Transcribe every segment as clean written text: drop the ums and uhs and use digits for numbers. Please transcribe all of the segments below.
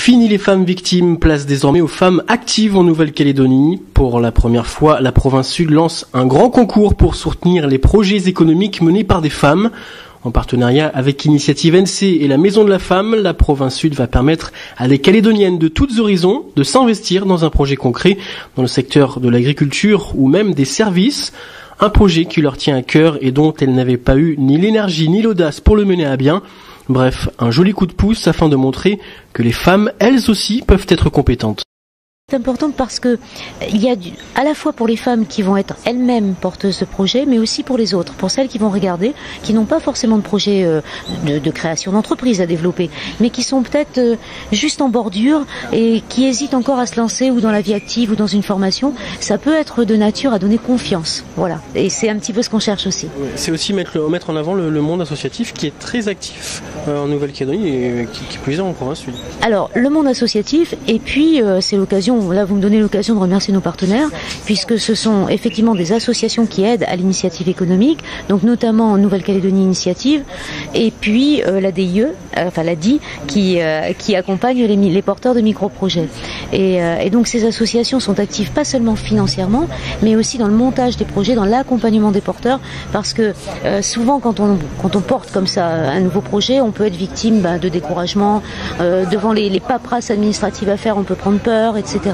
Fini les femmes victimes, place désormais aux femmes actives en Nouvelle-Calédonie. Pour la première fois, la province Sud lance un grand concours pour soutenir les projets économiques menés par des femmes. En partenariat avec Initiative NC et la Maison de la Femme, la province Sud va permettre à des Calédoniennes de tous horizons de s'investir dans un projet concret dans le secteur de l'agriculture ou même des services. Un projet qui leur tient à cœur et dont elles n'avaient pas eu ni l'énergie ni l'audace pour le mener à bien. Bref, un joli coup de pouce afin de montrer que les femmes, elles aussi, peuvent être compétentes. C'est important parce que il y a à la fois pour les femmes qui vont être elles-mêmes porteuses de projets, mais aussi pour les autres, pour celles qui vont regarder, qui n'ont pas forcément de projet de création d'entreprise à développer, mais qui sont peut-être juste en bordure et qui hésitent encore à se lancer ou dans la vie active ou dans une formation. Ça peut être de nature à donner confiance, voilà. Et c'est un petit peu ce qu'on cherche aussi. C'est aussi mettre en avant le monde associatif qui est très actif en Nouvelle-Calédonie et qui plus est en province Sud. Alors le monde associatif et puis c'est l'occasion. Là, vous me donnez l'occasion de remercier nos partenaires, puisque ce sont effectivement des associations qui aident à l'initiative économique, donc notamment en Nouvelle-Calédonie Initiative, et puis la DIE, la DI, qui accompagne les porteurs de micro-projets. Et donc ces associations sont actives pas seulement financièrement, mais aussi dans le montage des projets, dans l'accompagnement des porteurs, parce que souvent quand on porte comme ça un nouveau projet, on peut être victime de découragement, devant les paperasses administratives à faire, on peut prendre peur, etc.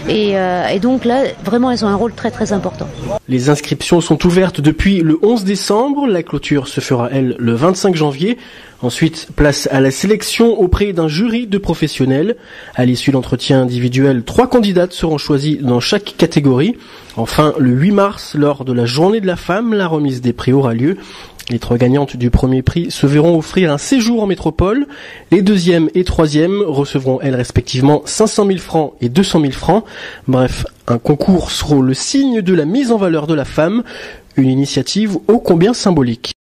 Et donc là, vraiment, elles ont un rôle très très important. Les inscriptions sont ouvertes depuis le 11 décembre. La clôture se fera, elle, le 25 janvier. Ensuite, place à la sélection auprès d'un jury de professionnels. À l'issue d'entretiens individuels, 3 candidates seront choisies dans chaque catégorie. Enfin, le 8 mars, lors de la journée de la femme, la remise des prix aura lieu. Les 3 gagnantes du premier prix se verront offrir un séjour en métropole. Les 2e et 3e recevront, elles, respectivement 500 000 francs et 200 000 francs. Bref, un concours sera le signe de la mise en valeur de la femme, une initiative ô combien symbolique.